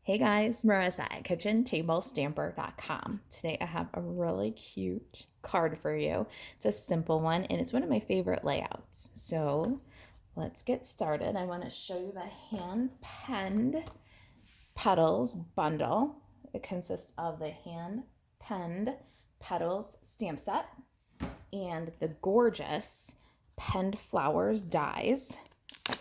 Hey guys, Marisa at kitchentablestamper.com. Today I have a really cute card for you. It's a simple one and it's one of my favorite layouts. So let's get started. I want to show you the hand-penned petals bundle. It consists of the hand-penned petals stamp set and the gorgeous penned flowers dies.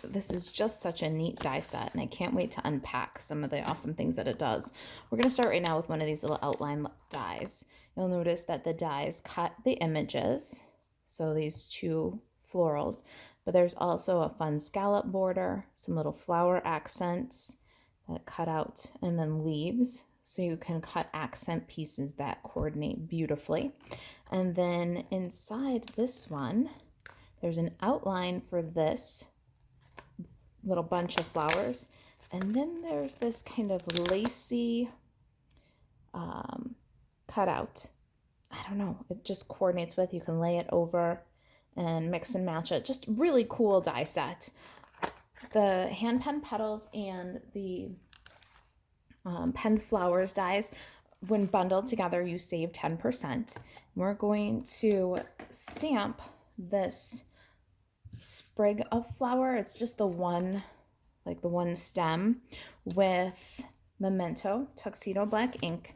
This is just such a neat die set, and I can't wait to unpack some of the awesome things that it does. We're going to start right now with one of these little outline dies. You'll notice that the dies cut the images, so these two florals, but there's also a fun scallop border, some little flower accents that cut out, and then leaves, so you can cut accent pieces that coordinate beautifully. And then inside this one, there's an outline for this little bunch of flowers, and then there's this kind of lacy cutout. I don't know, it just coordinates with, you can lay it over and mix and match it. Just really cool die set. The hand pen petals and the penned flowers dies, when bundled together, you save 10%. We're going to stamp this sprig of flower. It's just the one, like the one stem, with Memento Tuxedo Black ink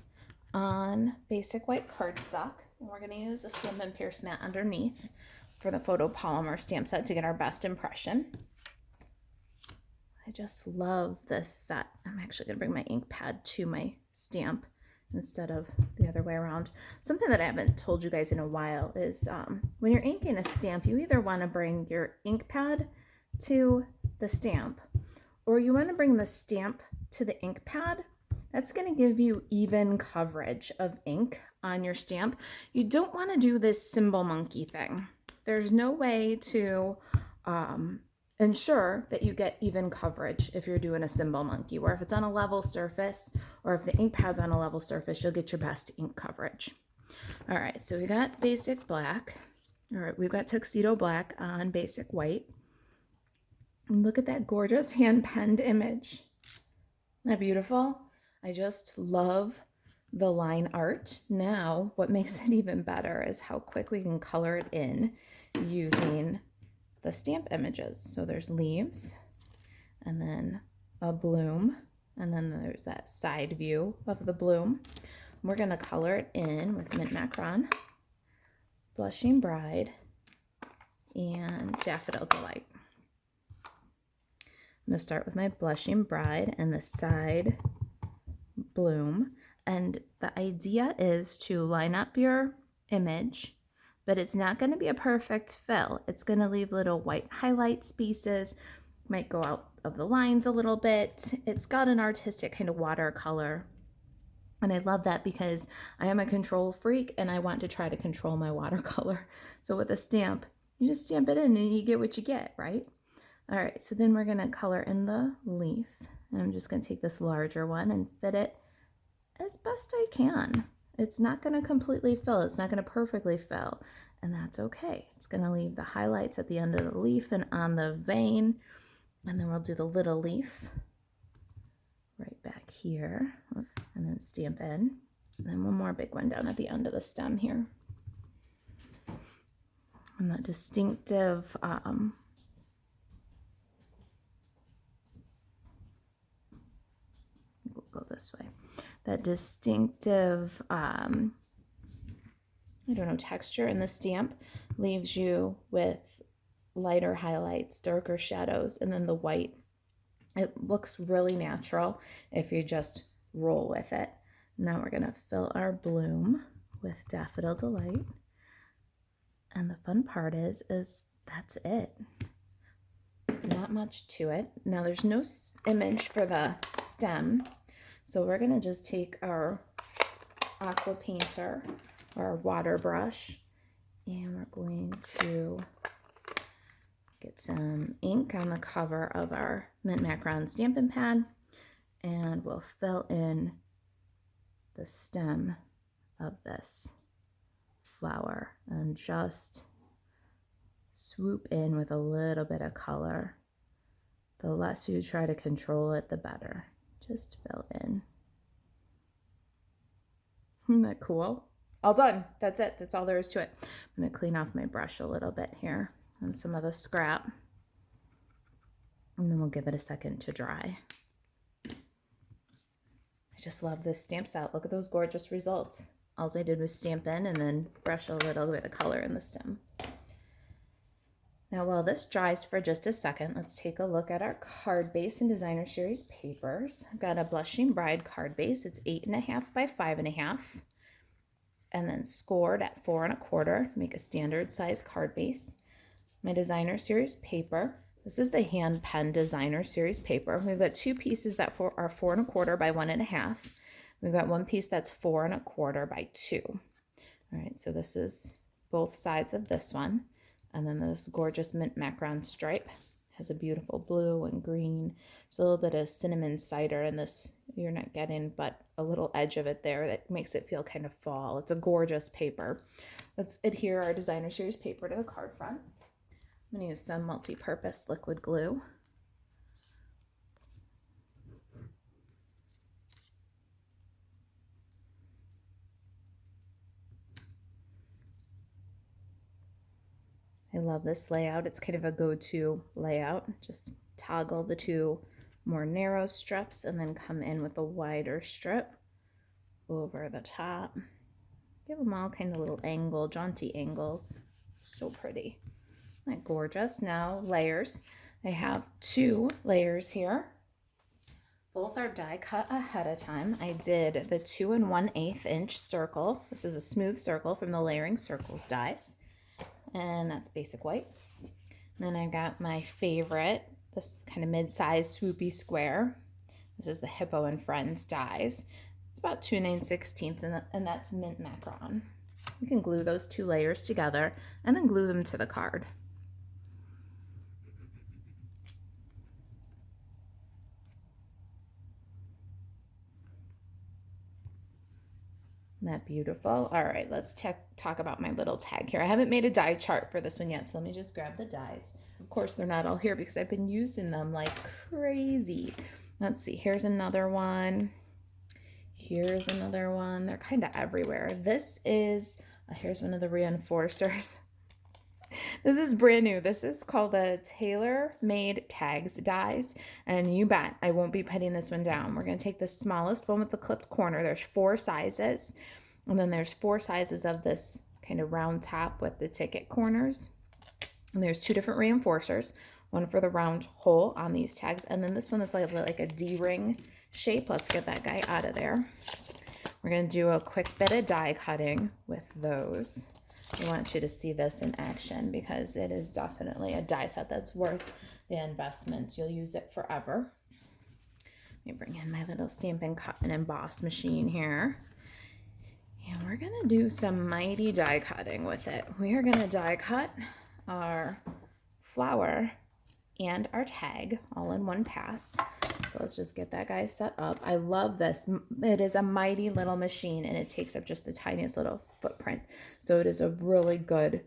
on basic white cardstock. And we're going to use a Stampin' Pierce mat underneath for the photopolymer stamp set to get our best impression. I just love this set. I'm actually going to bring my ink pad to my stamp instead of the other way around. Something that I haven't told you guys in a while is when you're inking a stamp, you either want to bring your ink pad to the stamp, or you want to bring the stamp to the ink pad. That's going to give you even coverage of ink on your stamp. You don't want to do this symbol monkey thing. There's no way to ensure that you get even coverage if you're doing a symbol monkey, where if it's on a level surface or if the ink pad's on a level surface, you'll get your best ink coverage. All right, so we got basic black. All right, we've got tuxedo black on basic white. And look at that gorgeous hand-penned image. Isn't that beautiful? I just love the line art. Now, what makes it even better is how quick we can color it in using the stamp images. So there's leaves, and then a bloom, and then there's that side view of the bloom. We're going to color it in with Mint Macaron, Blushing Bride, and Daffodil Delight. I'm going to start with my Blushing Bride and the side bloom, and the idea is to line up your image, but it's not going to be a perfect fill. It's going to leave little white highlight spaces, might go out of the lines a little bit. It's got an artistic kind of watercolor, and I love that because I am a control freak and I want to try to control my watercolor. So with a stamp, you just stamp it in and you get what you get, right? All right, so then we're going to color in the leaf, and I'm just going to take this larger one and fit it as best I can. It's not going to completely fill. It's not going to perfectly fill, and that's okay. It's going to leave the highlights at the end of the leaf and on the vein, and then we'll do the little leaf right back here, and then stamp in, and then one more big one down at the end of the stem here. And that distinctive we'll go this way. That distinctive, I don't know, texture in the stamp leaves you with lighter highlights, darker shadows, and then the white. It looks really natural if you just roll with it. Now we're going to fill our bloom with Daffodil Delight. And the fun part is that's it. Not much to it. Now there's no image for the stem, so we're going to just take our aqua painter or our water brush, and we're going to get some ink on the cover of our Mint Macaron Stampin' Pad, and we'll fill in the stem of this flower and just swoop in with a little bit of color. The less you try to control it, the better. just fill in. Isn't that cool? All done. That's it. That's all there is to it. I'm going to clean off my brush a little bit here and some of the scrap. And then we'll give it a second to dry. I just love this stamp set. Look at those gorgeous results. All I did was stamp in and then brush a little bit of color in the stem. Now while this dries for just a second, let's take a look at our card base and designer series papers. I've got a Blushing Bride card base. It's 8.5 by 5.5 and then scored at 4 1/4 to make a standard size card base. My designer series paper. This is the hand pen designer series paper. We've got two pieces that are 4 1/4 by 1.5. We've got one piece that's 4 1/4 by 2. All right, so this is both sides of this one. And then this gorgeous mint macaron stripe has a beautiful blue and green. There's a little bit of cinnamon cider in this. You're not getting, but a little edge of it there that makes it feel kind of fall. It's a gorgeous paper. Let's adhere our designer series paper to the card front. I'm going to use some multi-purpose liquid glue. I love this layout. It's kind of a go-to layout. Just toggle the two more narrow strips and then come in with a wider strip over the top. Give them all kind of little angle, jaunty angles. So pretty. Isn't that gorgeous? Now layers. I have 2 layers here. Both are die cut ahead of time. I did the 2 1/8 inch circle. This is a smooth circle from the Layering Circles dies. And that's basic white. And then I've got my favorite, this kind of mid-size swoopy square. This is the Hippo and Friends dies. It's about 2 9/16 and that's mint macaron. You can glue those 2 layers together and then glue them to the card. Isn't that beautiful? All right, let's talk about my little tag here. I haven't made a die chart for this one yet, so let me just grab the dies. Of course, they're not all here because I've been using them like crazy. Let's see, here's another one. Here's another one. They're kind of everywhere. This is, here's one of the reinforcers. This is brand new. This is called a Tailor Made Tags dies, and you bet I won't be putting this one down. We're going to take the smallest one with the clipped corner. There's 4 sizes, and then there's 4 sizes of this kind of round top with the ticket corners, and there's 2 different reinforcers, one for the round hole on these tags, and then this one is like a D-ring shape. Let's get that guy out of there. We're going to do a quick bit of die cutting with those. I want you to see this in action because it is definitely a die set that's worth the investment. You'll use it forever. Let me bring in my little Stampin' Cut and Emboss machine here. And we're going to do some mighty die cutting with it. We are going to die cut our flower and our tag all in one pass. So let's just get that guy set up. I love this. It is a mighty little machine and it takes up just the tiniest little footprint. So it is a really good,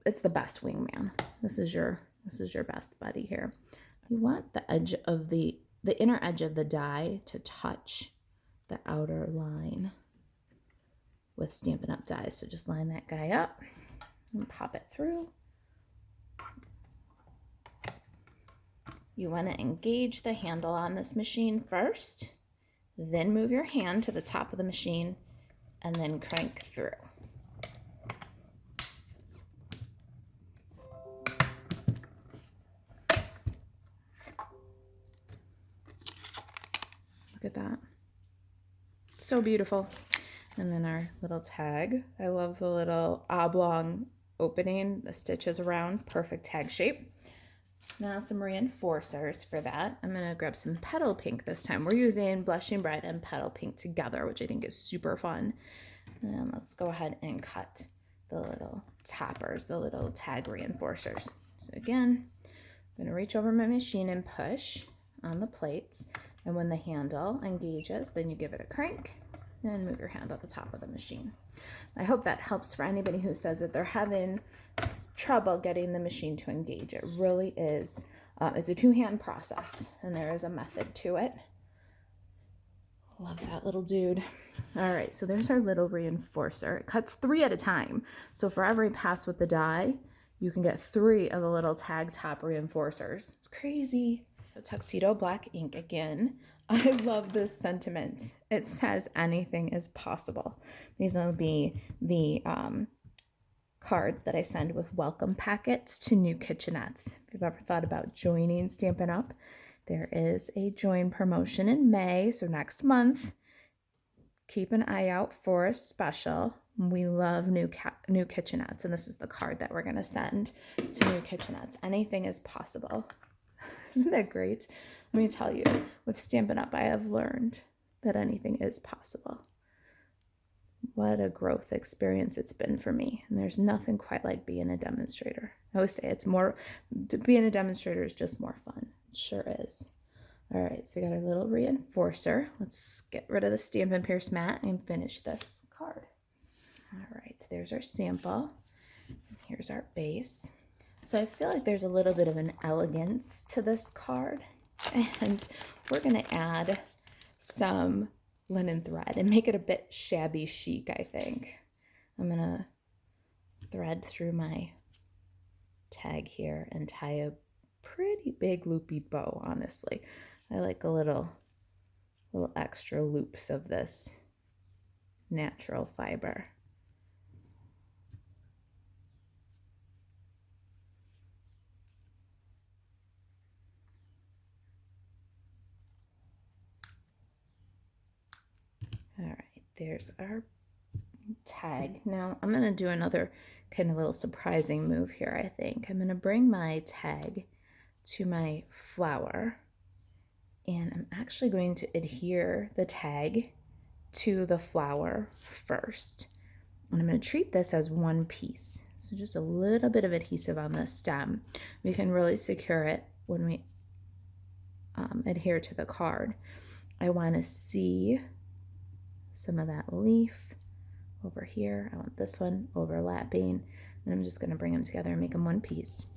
it's the best wingman. This is your best buddy here. You want the edge of the inner edge of the die to touch the outer line with Stampin' Up dies. So just line that guy up and pop it through. You want to engage the handle on this machine first, then move your hand to the top of the machine and then crank through. Look at that. So beautiful. And then our little tag. I love the little oblong opening, the stitches around, perfect tag shape. Now some reinforcers for that. I'm going to grab some petal pink this time. We're using Blushing Bride and petal pink together, which I think is super fun. And let's go ahead and cut the little toppers, the little tag reinforcers. So again, I'm going to reach over my machine and push on the plates. And when the handle engages, then you give it a crank and move your hand at the top of the machine. I hope that helps for anybody who says that they're having trouble getting the machine to engage. It really is. It's a 2-hand process, and there is a method to it. Love that little dude. All right, so there's our little reinforcer. It cuts 3 at a time. So for every pass with the die, you can get 3 of the little tag top reinforcers. It's crazy. So tuxedo black ink again. I love this sentiment. It says anything is possible. These will be the cards that I send with welcome packets to new kitchenettes. If you've ever thought about joining Stampin' Up, there is a join promotion in May, so next month. Keep an eye out for a special. We love new kitchenettes, and this is the card that we're going to send to new kitchenettes. Anything is possible. Isn't that great? Let me tell you, with Stampin' Up, I have learned that anything is possible. What a growth experience it's been for me. And there's nothing quite like being a demonstrator. I always say it's more, being a demonstrator is just more fun. It sure is. All right, so we got our little reinforcer. Let's get rid of the Stampin' Pierce mat and finish this card. All right, there's our sample. Here's our base. So I feel like there's a little bit of an elegance to this card, and we're gonna add some linen thread and make it a bit shabby chic, I think. I'm gonna thread through my tag here and tie a pretty big loopy bow, honestly. I like a little extra loops of this natural fiber. All right, there's our tag. Now I'm going to do another kind of little surprising move here, I think. I'm going to bring my tag to my flower, and I'm actually going to adhere the tag to the flower first. And I'm going to treat this as one piece. So just a little bit of adhesive on the stem. We can really secure it when we adhere to the card. I want to see some of that leaf over here. I want this one overlapping, and I'm just going to bring them together and make them one piece.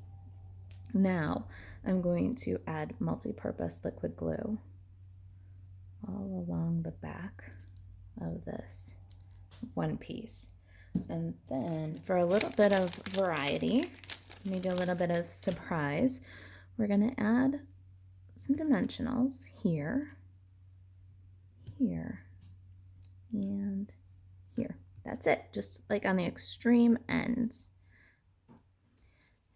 Now I'm going to add multi-purpose liquid glue all along the back of this one piece. And then for a little bit of variety, maybe a little bit of surprise, we're going to add some dimensionals here, here, and here. That's it, just like on the extreme ends.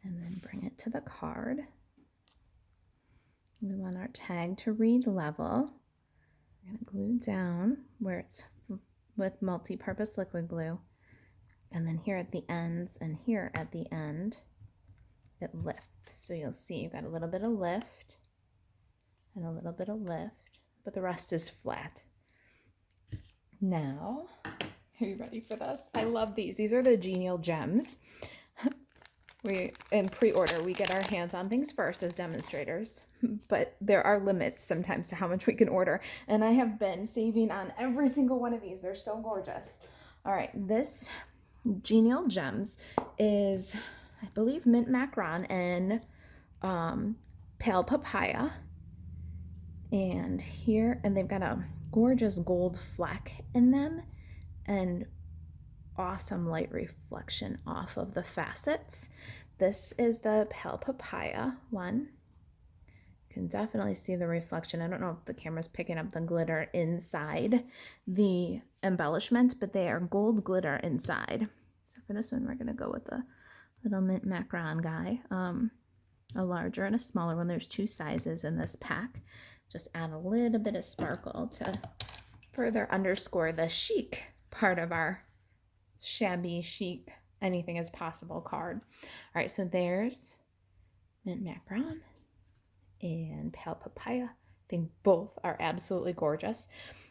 And then bring it to the card. We want our tag to read level. We're going to glue down where it's with multi-purpose liquid glue. And then here at the ends and here at the end, it lifts. So you'll see you've got a little bit of lift and a little bit of lift, but the rest is flat. Now, are you ready for this? I love these. These are the Genial Gems. We, in pre-order, we get our hands on things first as demonstrators, but there are limits sometimes to how much we can order. And I have been saving on every single one of these. They're so gorgeous. All right, this Genial Gems is, I believe, mint macaron and pale papaya. And here, and they've got a gorgeous gold fleck in them and awesome light reflection off of the facets. This is the pale papaya one. You can definitely see the reflection. I don't know if the camera's picking up the glitter inside the embellishment, but they are gold glitter inside. So for this one, we're going to go with the little mint macaron guy, a larger and a smaller one. There's 2 sizes in this pack. Just add a little bit of sparkle to further underscore the chic part of our shabby chic anything is possible card. All right, so there's mint macaron and pale papaya. I think both are absolutely gorgeous.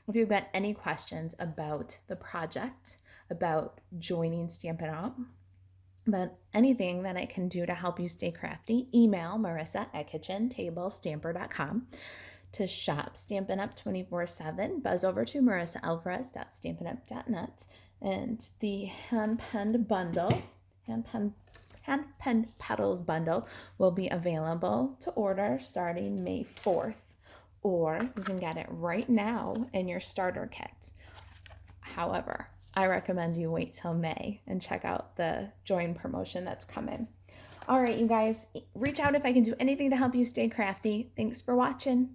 If you've got any questions about the project, about joining Stampin' Up, about anything that I can do to help you stay crafty, email marisa@kitchentablestamper.com. To shop Stampin' Up 24/7, buzz over to marisaalvarez.stampinup.net. And the hand-penned bundle, hand-penned petals bundle will be available to order starting May 4th. or you can get it right now in your starter kit. However, I recommend you wait till May and check out the join promotion that's coming. All right, you guys, reach out if I can do anything to help you stay crafty. Thanks for watching.